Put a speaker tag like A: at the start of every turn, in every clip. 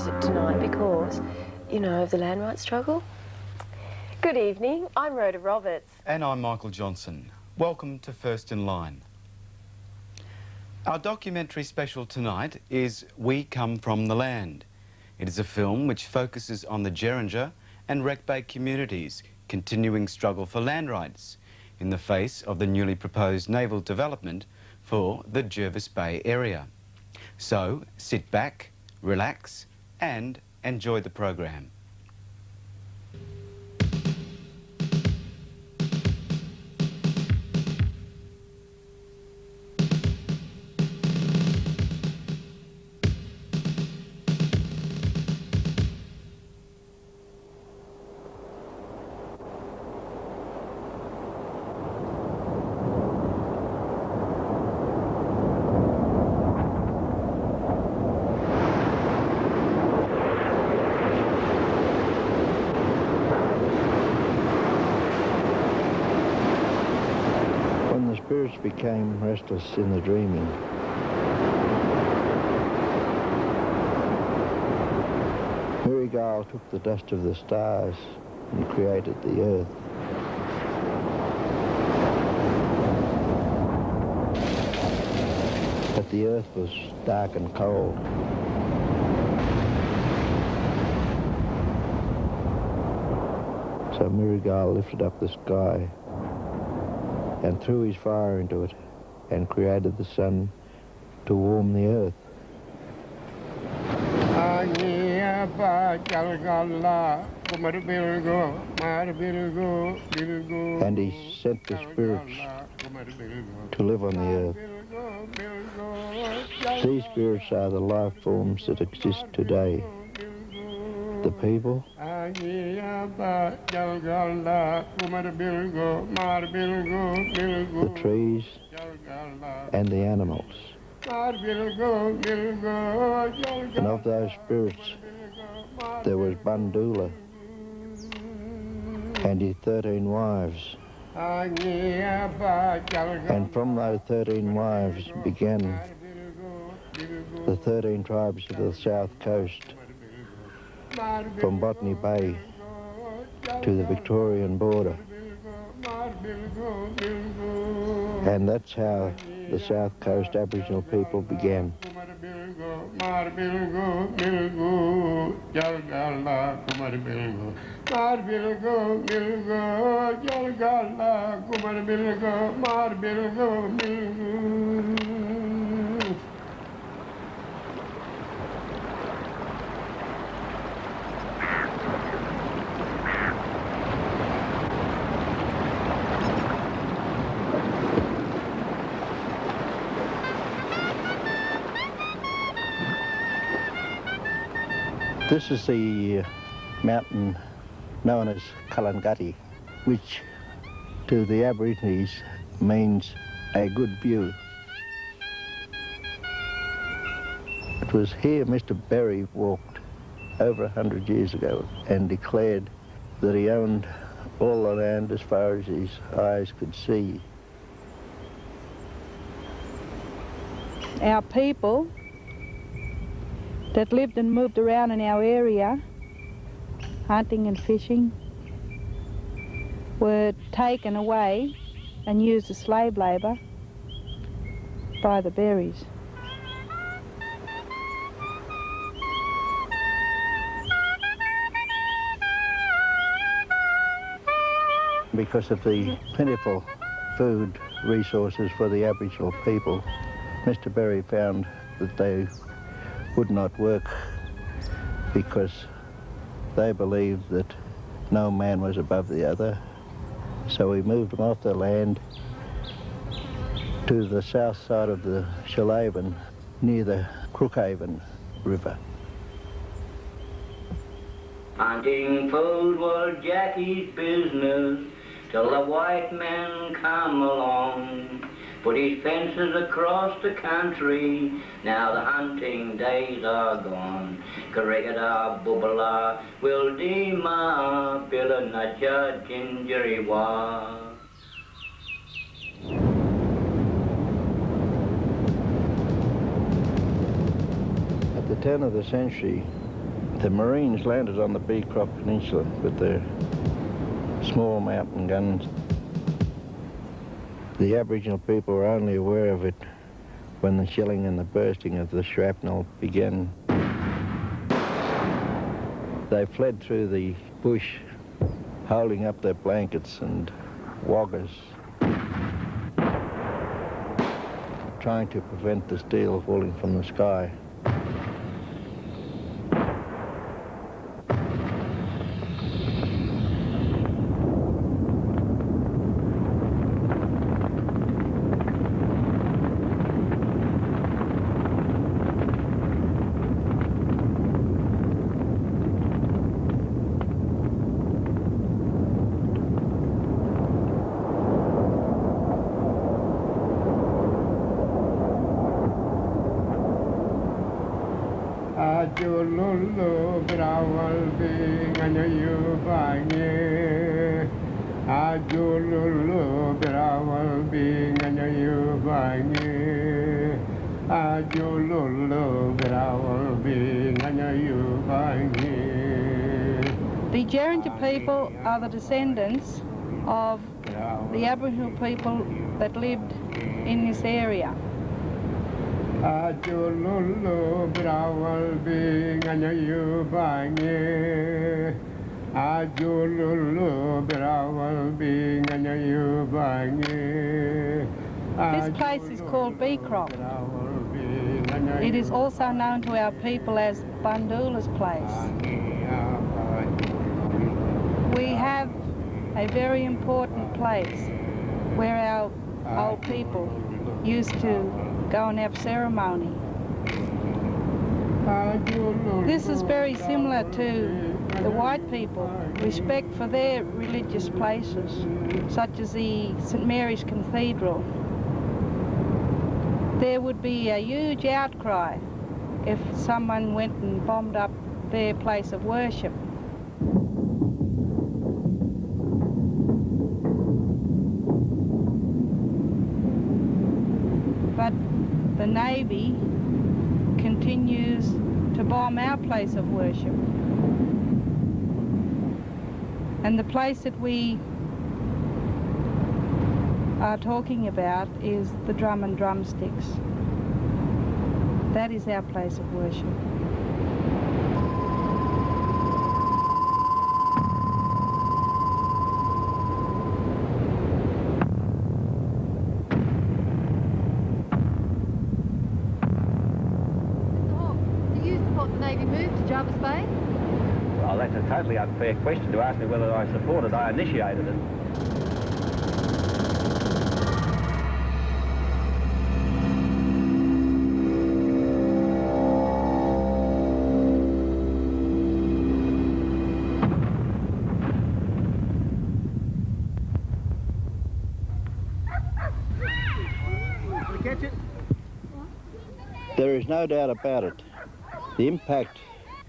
A: visit tonight because, you know, of the land rights struggle. Good evening, I'm Rhoda Roberts.
B: And I'm Michael Johnson. Welcome to First in Line. Our documentary special tonight is We Come From the Land. It is a film which focuses on the Jerringa and Wreck Bay communities' continuing struggle for land rights in the face of the newly proposed naval development for the Jervis Bay area. So sit back, relax and enjoy the program.
C: Spirits became restless in the dreaming. Murigal took the dust of the stars and created the earth. But the earth was dark and cold. So Murigal lifted up the sky and threw his fire into it and created the sun to warm the earth. And he sent the spirits to live on the earth. These spirits are the life forms that exist today. The people, the trees, and the animals. And of those spirits, there was Bundoola and his 13 wives. And from those 13 wives began the 13 tribes of the south coast, from Botany Bay to the Victorian border. And that's how the South Coast Aboriginal people began. This is the mountain known as Kalangati, which to the Aborigines means a good view. It was here Mr. Berry walked over 100 years ago and declared that he owned all the land as far as his eyes could see.
D: Our people that lived and moved around in our area, hunting and fishing, were taken away and used as slave labour by the berries.
C: Because of the plentiful food resources for the Aboriginal people, Mr. Berry found that they would not work because they believed that no man was above the other. So we moved them off their land to the south side of the Shoalaven, near the Crookhaven River.
E: Hunting food was Jackie's business till the white man come along. Put his fences across the country, now the hunting days are gone. Karigada Bubala will dima Pilanacha Gingeriwa.
C: At the turn of the century, The Marines landed on the Beecroft Peninsula with their small mountain guns. The Aboriginal people were only aware of it when the shelling and the bursting of the shrapnel began. They fled through the bush, holding up their blankets and woggers, trying to prevent the steel falling from the sky.
F: Ajululu berawal binganyayu bangi. Ajululu berawal binganyayu bangi. Ajululu berawal binganyayu bangi.
D: The Jerringa people are the descendants of the Aboriginal people that lived in this area.
F: Ajululu berawal binganyayu bangi. Ajululu berawal binganyayu bangi.
D: This place is called Beecroft. It is also known to our people as Bundoola's place. We have a very important place where our old people used to go and have ceremony. This is very similar to the white people, respect for their religious places, such as the St Mary's Cathedral. There would be a huge outcry if someone went and bombed up their place of worship. But the Navy continues to bomb our place of worship. And the place that we are talking about is the Drum and Drumsticks. That is our place of worship.
G: Jervis Bay?
H: Well, that's a totally unfair question to ask me whether I support it. I initiated it.
F: Did you catch it?
C: There is no doubt about it. The impact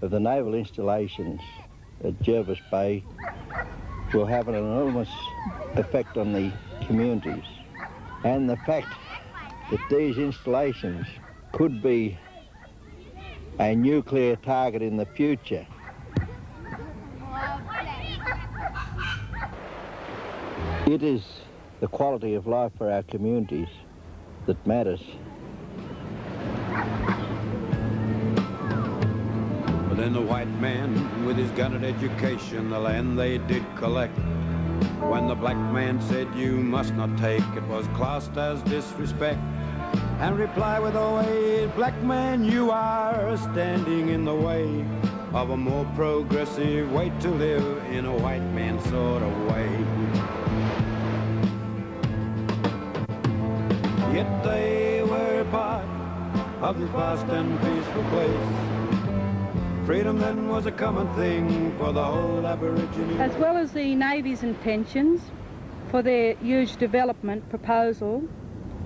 C: of the naval installations at Jervis Bay will have an enormous effect on the communities. And the fact that these installations could be a nuclear target in the future. It is the quality of life for our communities that matters.
I: Then the white man, with his gun and education, the land they did collect. When the black man said you must not take, it was classed as disrespect. And reply with, oh, hey, black man, you are standing in the way of a more progressive way to live in a white man sort of way. Yet they were part of this vast and peaceful place. Freedom then was a common thing for the whole Aboriginal.
D: As well as the Navy's intentions for their huge development proposal,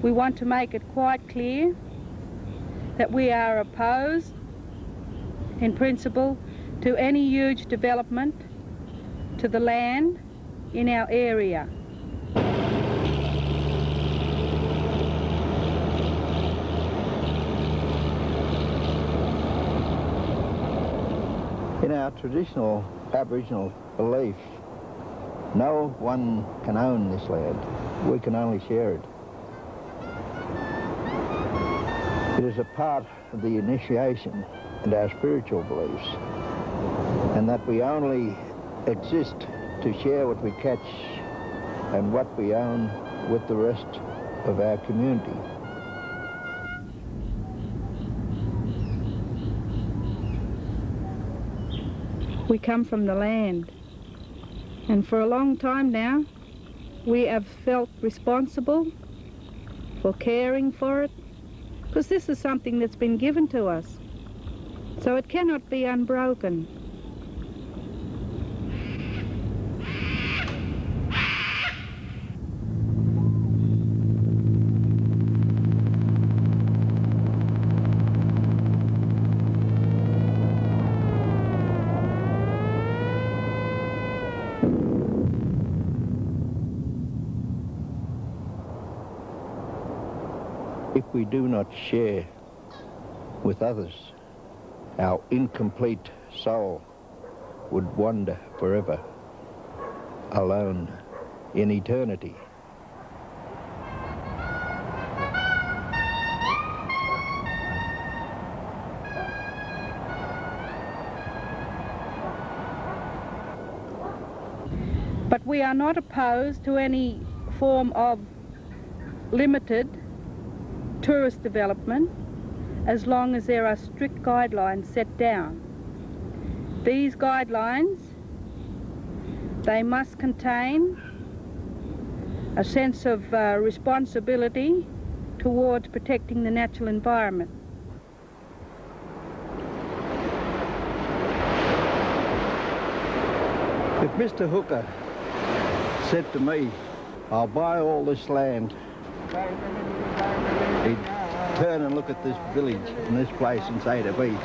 D: we want to make it quite clear that we are opposed, in principle, to any huge development to the land in our area.
C: In our traditional Aboriginal belief, no one can own this land. We can only share it. It is a part of the initiation and our spiritual beliefs, and that we only exist to share what we catch and what we own with the rest of our community.
D: We come from the land, and for a long time now we have felt responsible for caring for it, because this is something that's been given to us, so it cannot be unbroken.
C: If we do not share with others, our incomplete soul would wander forever, alone in eternity.
D: But we are not opposed to any form of limited tourist development, as long as there are strict guidelines set down. These guidelines, they must contain a sense of responsibility towards protecting the natural environment.
C: If Mr. Hooker said to me, I'll buy all this land, he'd turn and look at this village and this place and say to me,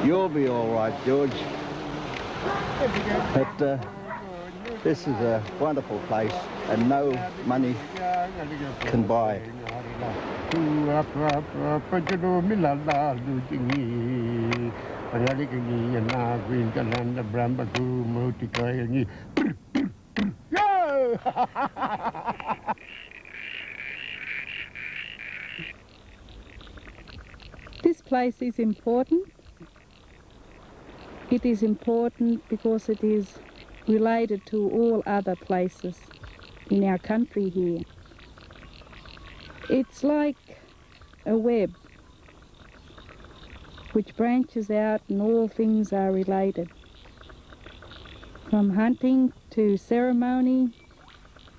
C: you'll be all right, George. But this is a wonderful place and no money can buy it.
D: This place is important. It is important because it is related to all other places in our country here. It's like a web which branches out and all things are related. From hunting to ceremony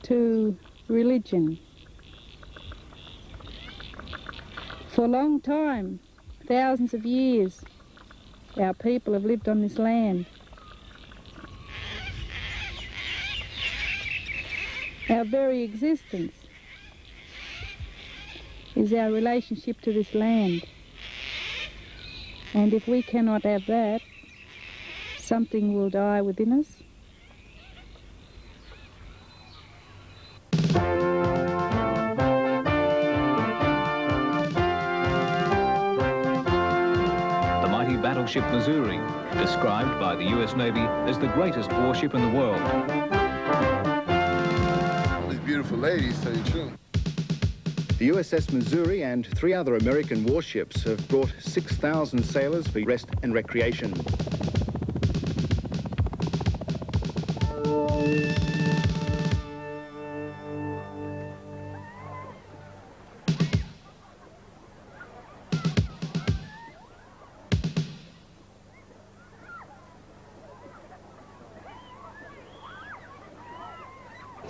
D: to religion. For a long time, thousands of years, our people have lived on this land. Our very existence is our relationship to this land. And if we cannot have that, something will die within us.
G: Battleship Missouri, described by the US Navy as the greatest warship in the world.
J: These beautiful ladies, tell you the truth.
K: The USS Missouri and 3 other American warships have brought 6,000 sailors for rest and recreation.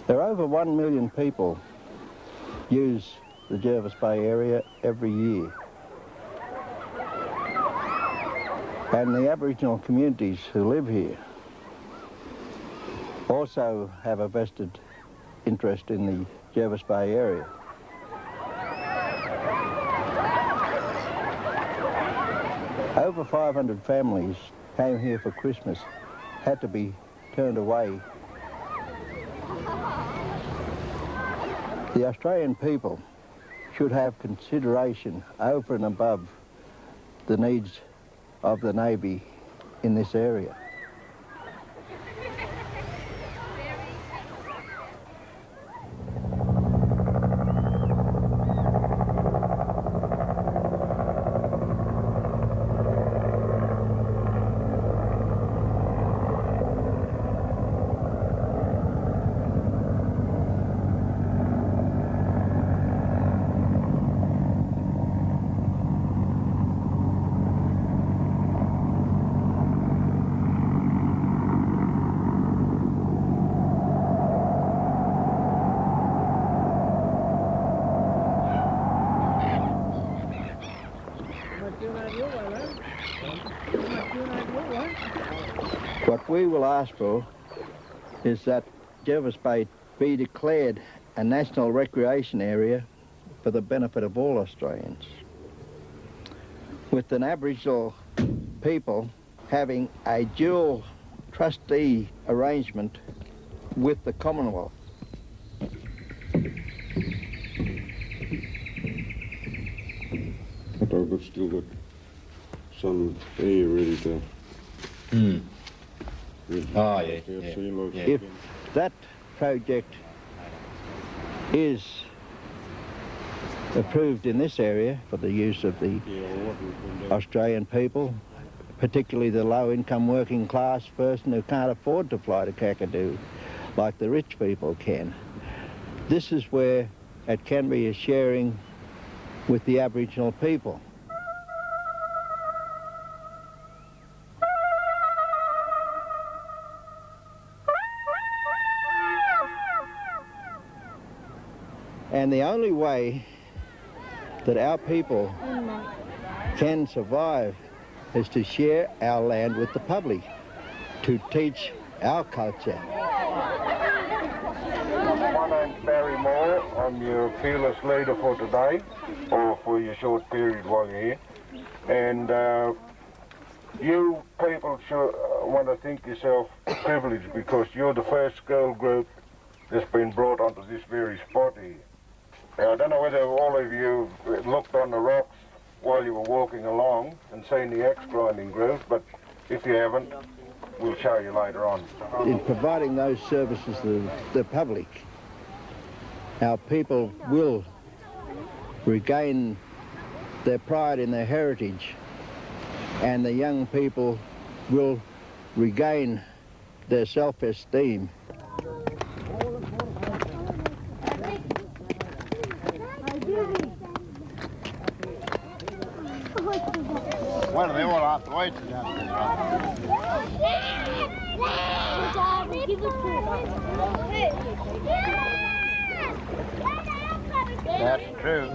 C: There are over 1 million people use the Jervis Bay area every year. And the Aboriginal communities who live here also have a vested interest in the Jervis Bay area. Over 500 families came here for Christmas, had to be turned away. The Australian people should have consideration over and above the needs of the Navy in this area. What we will ask for is that Jervis Bay be declared a national recreation area for the benefit of all Australians, with an Aboriginal people having a dual trustee arrangement with the Commonwealth.
L: But I've still got some air ready to...
B: Oh, yeah.
C: If that project is approved in this area for the use of the Australian people, particularly the low-income working class person who can't afford to fly to Kakadu like the rich people can, this is where it can be a sharing with the Aboriginal people. And the only way that our people can survive is to share our land with the public, to teach our culture.
M: My name's Barry Moore. I'm your fearless leader for today, or for your short period while you're here. And you people should want to think yourself privileged because you're the first girl group that's been brought onto this very spot here. Now, I don't know whether all of you looked on the rocks while you were walking along and seen the axe grinding groove, but if you haven't, we'll show you later on.
C: In providing those services to the public, our people will regain their pride in their heritage, and the young people will regain their self-esteem.
F: Well, they all have to wait. That's true.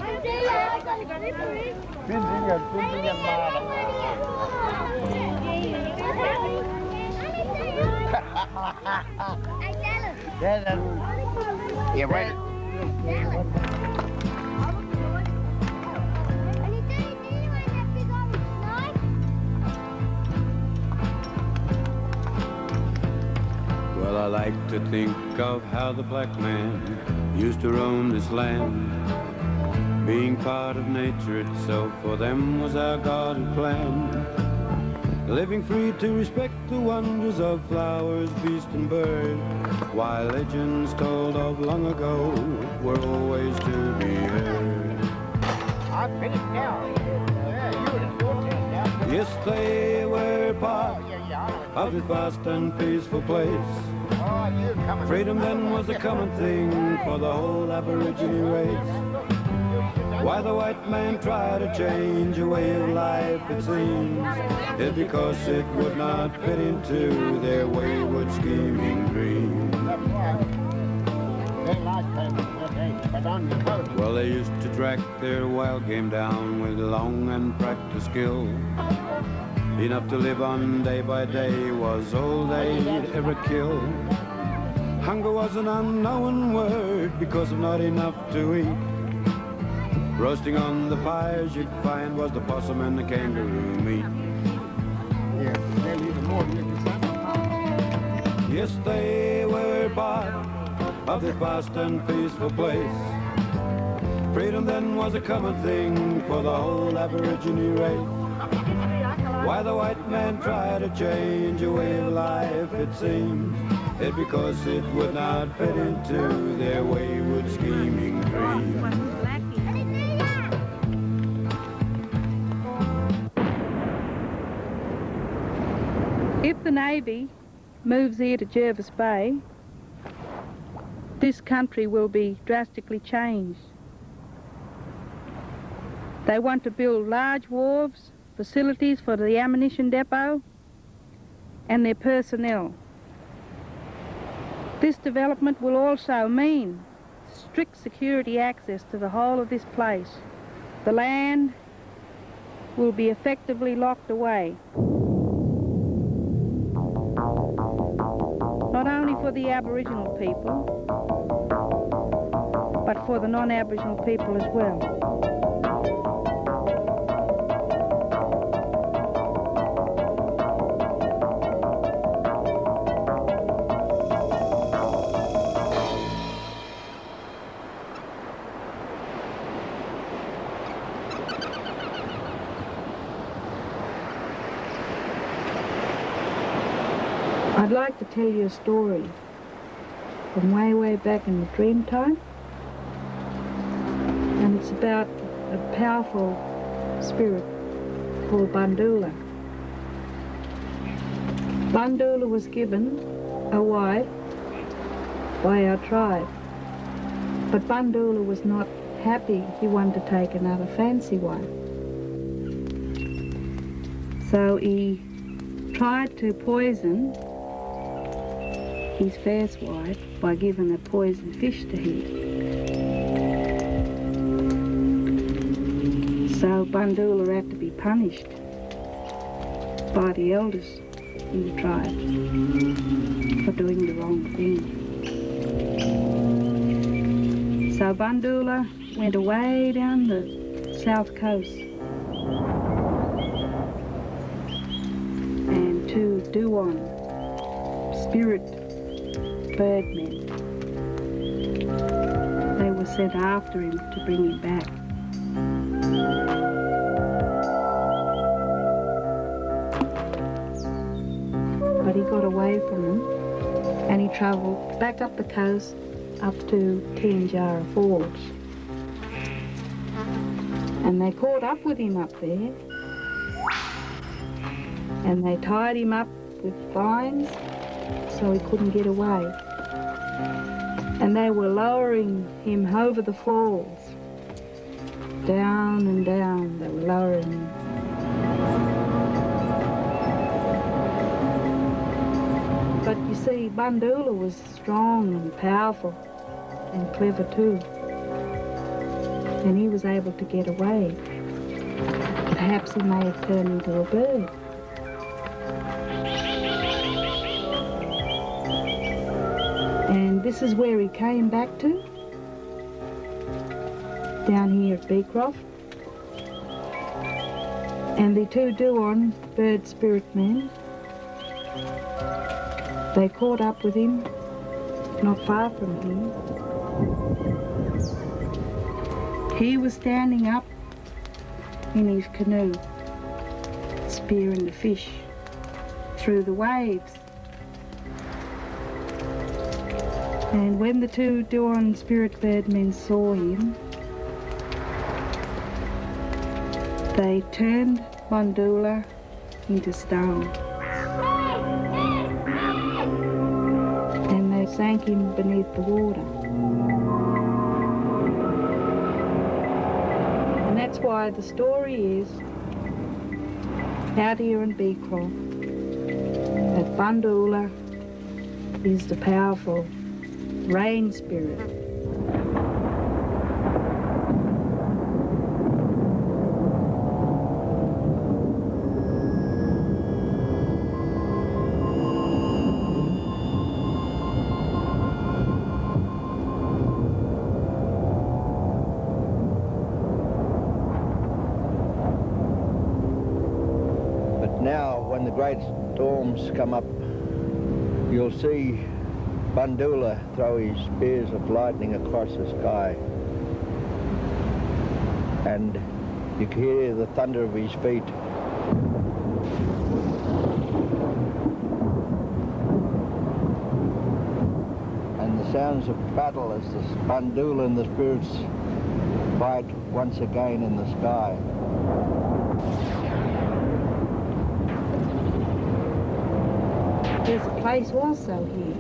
F: Yeah, wait.
I: Well, I like to think of how the black man used to roam this land. Being part of nature itself for them was our guarded plan. Living free to respect the wonders of flowers, beast and bird, while legends told of long ago were always to be heard.
F: I'm finished now. Yeah, you were in 14 now.
I: Yes, they were part of this vast and peaceful place. Freedom then was a common thing for the whole Aborigine race. Why the white man tried to change a way of life, it seems, is because it would not fit into their wayward scheming dreams. Well, they used to track their wild game down with long and practiced skill. Enough to live on day by day was all they'd ever kill. Hunger was an unknown word because of not enough to eat. Roasting on the fires you'd find was the possum and the kangaroo meat. Yes, they were part of this vast and peaceful place. Freedom then was a common thing for the whole Aborigine race. Why the white man tried to change a way of life, it seems, it's because it would not fit into their wayward scheming dreams.
D: If the Navy moves here to Jervis Bay, this country will be drastically changed. They want to build large wharves, facilities for the ammunition depot and their personnel. This development will also mean strict security access to the whole of this place, the land will be effectively locked away. Not only for the Aboriginal people, but for the non-Aboriginal people as well. I'd like to tell you a story from way back in the dream time, and it's about a powerful spirit called Bundoola. Bundoola was given a wife by our tribe, but Bundoola was not happy. He wanted to take another fancy wife. So he tried to poison his first wife by giving a poisoned fish to eat. So Bundoola had to be punished by the elders in the tribe for doing the wrong thing. So Bundoola went away down the south coast and to Duon, spirit birdmen. They were sent after him to bring him back. But he got away from them and he travelled back up the coast up to Tianjara Falls. And they caught up with him up there and they tied him up with vines so he couldn't get away. And they were lowering him over the falls. Down and down, they were lowering him. But you see, Bundoola was strong and powerful and clever too. And he was able to get away. Perhaps he may have turned into a bird. And this is where he came back to, down here at Beecroft. And the two Duon bird spirit men, they caught up with him, not far from him. He was standing up in his canoe, spearing the fish through the waves. And when the two Duon spirit bird men saw him, they turned Bundoola into stone. And they sank him beneath the water. And that's why the story is, out here in Beecroft, that Bundoola is the powerful rain spirit.
C: But now, when the great storms come up, you'll see Bundoola throw his spears of lightning across the sky. And you can hear the thunder of his feet. And the sounds of battle as the Bundoola and the spirits fight once again in the sky.
D: There's a place also here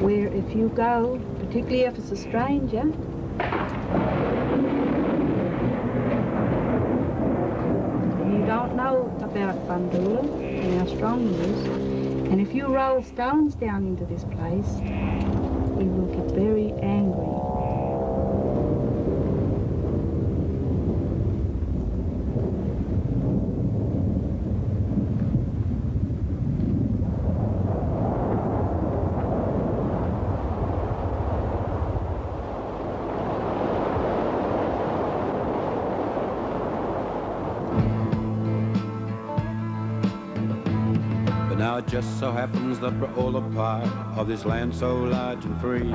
D: where if you go, particularly if it's a stranger, you don't know about Bundoola and how strong he is, and if you roll stones down into this place, he will get very angry.
I: Now it just so happens that we're all a part of this land so large and free.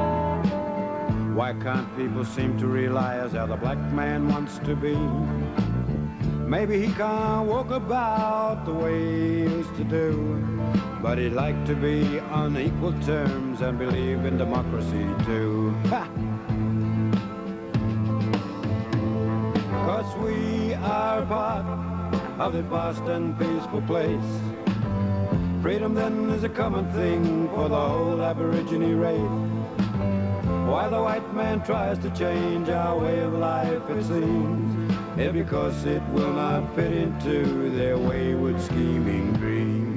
I: Why can't people seem to realize how the black man wants to be? Maybe he can't walk about the way he used to do, but he'd like to be on equal terms and believe in democracy too. Ha! 'Cause we are part of the vast and peaceful place. Freedom then is a common thing for the whole Aborigine race. Why the white man tries to change our way of life, it seems, it's because it will not fit into their wayward scheming dreams.